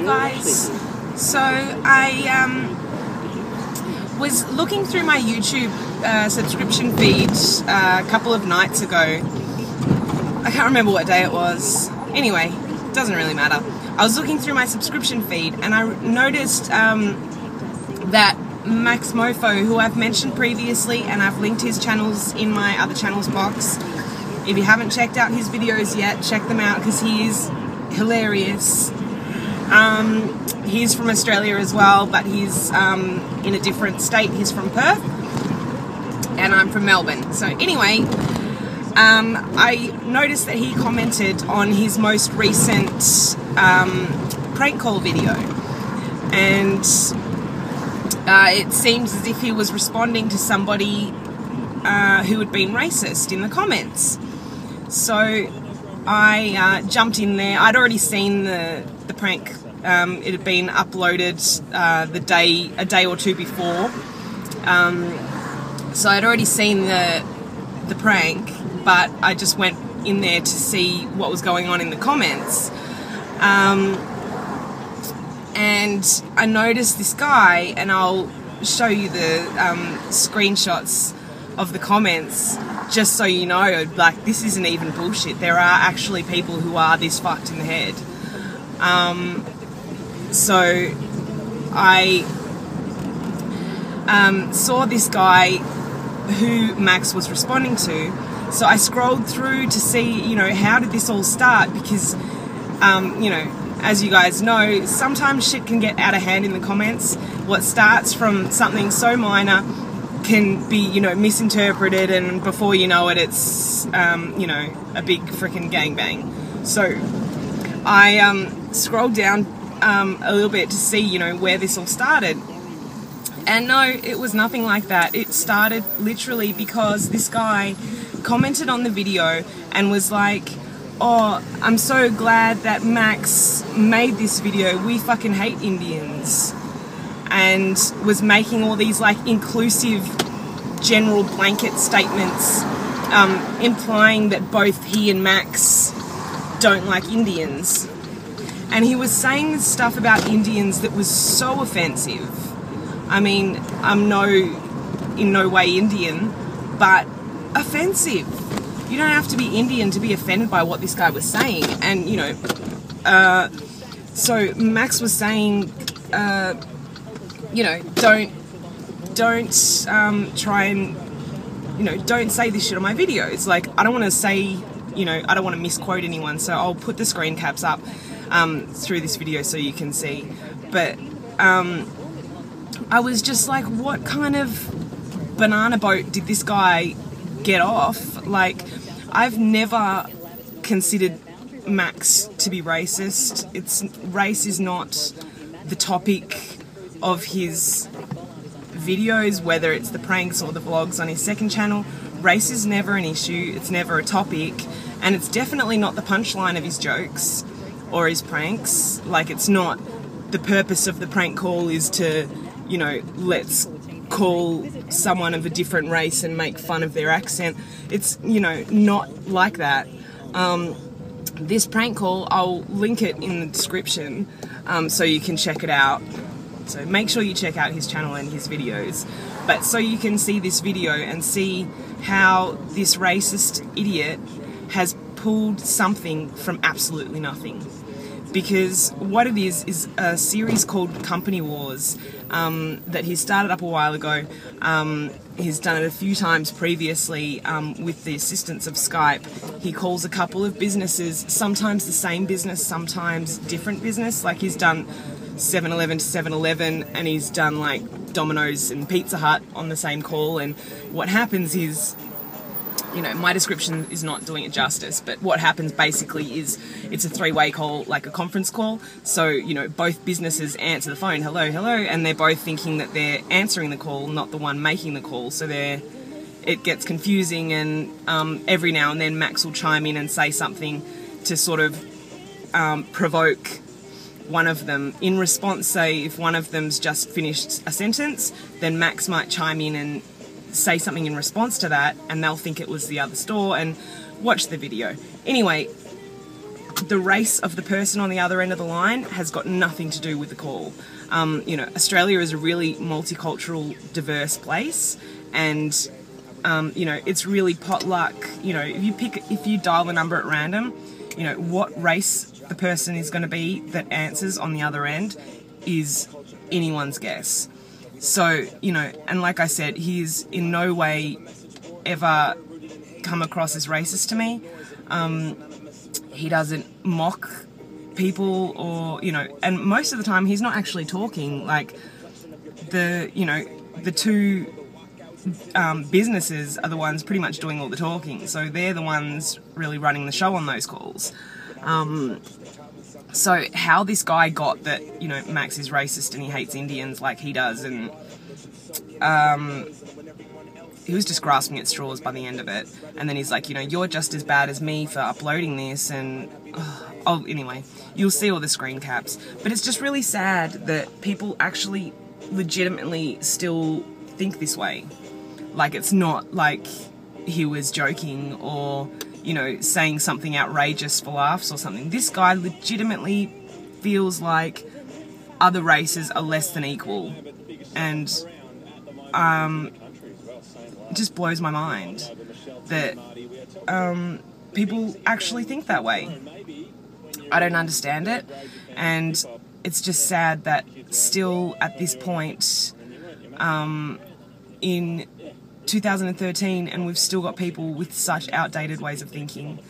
Hey guys, so I was looking through my YouTube subscription feed a couple of nights ago. I can't remember what day it was. Anyway, it doesn't really matter. I was looking through my subscription feed and I noticed that Maxmoefoe, who I've mentioned previously, and I've linked his channels in my other channels box. If you haven't checked out his videos yet, check them out because he is hilarious. He's from Australia as well, but he's in a different state. He's from Perth and I'm from Melbourne. So anyway, I noticed that he commented on his most recent prank call video, and it seems as if he was responding to somebody who had been racist in the comments. So I jumped in there. I'd already seen the prank. It had been uploaded a day or two before. So I'd already seen the prank, but I just went in there to see what was going on in the comments. And I noticed this guy, and I'll show you the screenshots of the comments just so you know, like, this isn't even bullshit. There are actually people who are this fucked in the head. So I saw this guy who Max was responding to. So I scrolled through to see, you know, how did this all start? Because, you know, as you guys know, sometimes shit can get out of hand in the comments. What starts from something so minor can be, you know, misinterpreted, and before you know it, it's, you know, a big freaking gangbang. So I scrolled down a little bit to see, you know, where this all started. And no, it was nothing like that. It started literally because this guy commented on the video and was like, "Oh, I'm so glad that Max made this video. We fucking hate Indians." And was making all these like inclusive general blanket statements, implying that both he and Max don't like Indians. And he was saying this stuff about Indians that was so offensive. I mean, I'm in no way Indian, but offensive. You don't have to be Indian to be offended by what this guy was saying. And, you know, so Max was saying, you know, don't try and, you know, don't say this shit on my videos. Like, I don't want to say, you know, I don't want to misquote anyone, so I'll put the screen caps up through this video so you can see. But I was just like, what kind of banana boat did this guy get off? Like, I've never considered Max to be racist. Race is not the topic of his videos, whether it's the pranks or the vlogs on his second channel. Race is never an issue, it's never a topic, and it's definitely not the punchline of his jokes or his pranks. Like, it's not the purpose of the prank call is to, you know, let's call someone of a different race and make fun of their accent. It's, you know, not like that. This prank call, I'll link it in the description so you can check it out. So make sure you check out his channel and his videos. But so you can see this video and see how this racist idiot has pulled something from absolutely nothing. Because what it is a series called Company Wars that he started up a while ago. He's done it a few times previously with the assistance of Skype. He calls a couple of businesses, sometimes the same business, sometimes different business. Like, he's done 7-Eleven to 7-Eleven, and he's done like Domino's and Pizza Hut on the same call. And what happens is, you know, my description is not doing it justice, but what happens basically is it's a three-way call, like a conference call. So, you know, both businesses answer the phone, hello, hello, and they're both thinking that they're answering the call, not the one making the call. So it gets confusing, and every now and then Max will chime in and say something to sort of provoke one of them. In response, say if one of them's just finished a sentence, then Max might chime in and say something in response to that, and they'll think it was the other store and watch the video. Anyway, the race of the person on the other end of the line has got nothing to do with the call. You know, Australia is a really multicultural, diverse place, and you know, it's really potluck. You know, if you dial the number at random, you know, what race the person is going to be that answers on the other end is anyone's guess. So, you know, and like I said, he's in no way ever come across as racist to me. He doesn't mock people, or, you know, and most of the time he's not actually talking. Like, you know, the two businesses are the ones pretty much doing all the talking, so they're the ones really running the show on those calls. So how this guy got that, you know, Max is racist and he hates Indians like he does, and he was just grasping at straws by the end of it. And then he's like, you know, you're just as bad as me for uploading this, and oh, anyway, you'll see all the screen caps. But it's just really sad that people actually legitimately still think this way. Like, it's not like he was joking or, you know, saying something outrageous for laughs or something. This guy legitimately feels like other races are less than equal, and it just blows my mind that people actually think that way. I don't understand it, and it's just sad that still at this point in 2013, and we've still got people with such outdated ways of thinking,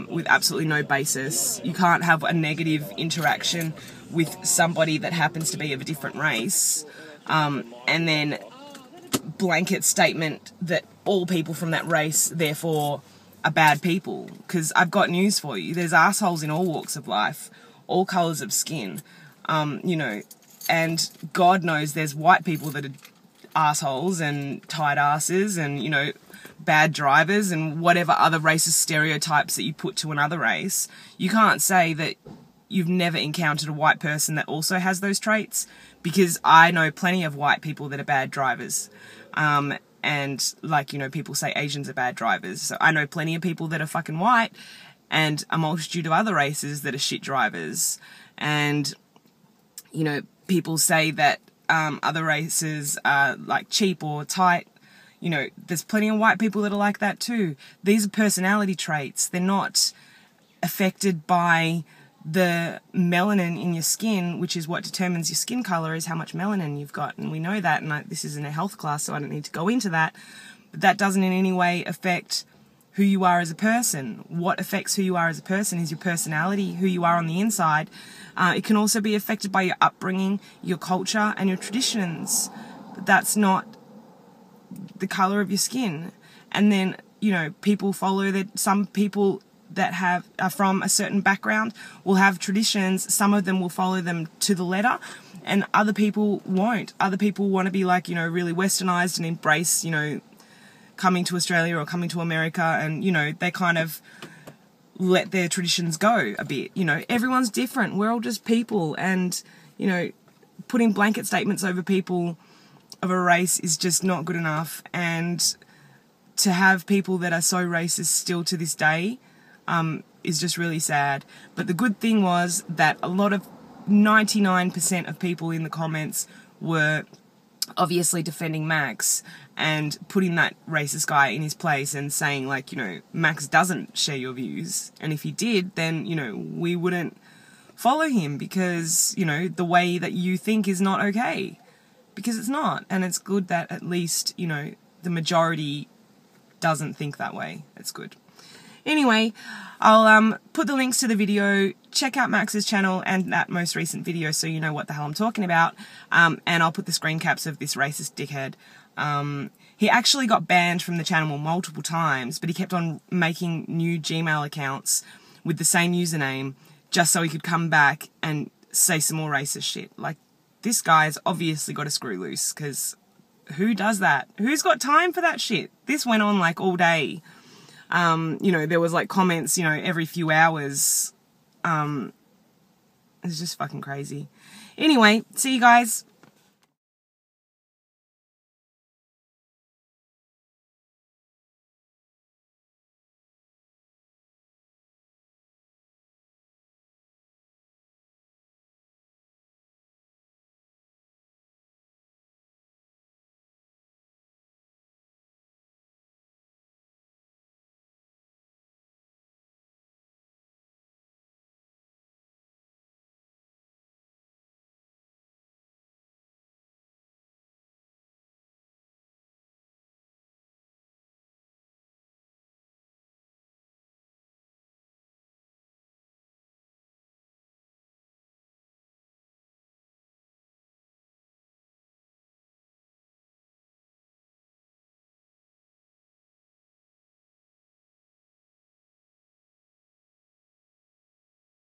with absolutely no basis. You can't have a negative interaction with somebody that happens to be of a different race, and then blanket statement that all people from that race therefore are bad people. Because I've got news for you, there's assholes in all walks of life, all colours of skin, you know, and God knows there's white people that are assholes and tight asses and, you know, bad drivers and whatever other racist stereotypes that you put to another race. You can't say that you've never encountered a white person that also has those traits, because I know plenty of white people that are bad drivers. And, like, you know, people say Asians are bad drivers. So I know plenty of people that are fucking white, and a multitude of other races that are shit drivers. And, you know, people say that other races are, like, cheap or tight. You know, there's plenty of white people that are like that too. These are personality traits. They're not affected by the melanin in your skin, which is what determines your skin colour, is how much melanin you've got. And we know that, and this isn't a health class, so I don't need to go into that. But that doesn't in any way affect who you are as a person. What affects who you are as a person is your personality, who you are on the inside. It can also be affected by your upbringing, your culture, and your traditions. But that's not the colour of your skin. And then, you know, people follow that. Some people that are from a certain background will have traditions. Some of them will follow them to the letter, and other people won't. Other people want to be, like, you know, really westernized and embrace, you know, coming to Australia or coming to America, and, you know, they kind of let their traditions go a bit. You know, everyone's different. We're all just people, and, you know, putting blanket statements over people of a race is just not good enough. And to have people that are so racist still to this day is just really sad. But the good thing was that a lot of 99% of people in the comments were obviously defending Max and putting that racist guy in his place and saying, like, you know, Max doesn't share your views, and if he did, then, you know, we wouldn't follow him, because, you know, the way that you think is not okay, because it's not. And it's good that at least, you know, the majority doesn't think that way. It's good. Anyway, I'll put the links to the video. Check out Max's channel and that most recent video so you know what the hell I'm talking about. And I'll put the screen caps of this racist dickhead. He actually got banned from the channel multiple times, but he kept on making new Gmail accounts with the same username just so he could come back and say some more racist shit. Like, this guy's obviously got a screw loose, because who does that? Who's got time for that shit? This went on, like, all day. You know, there was, like, comments, you know, every few hours. It's just fucking crazy. Anyway, see you guys.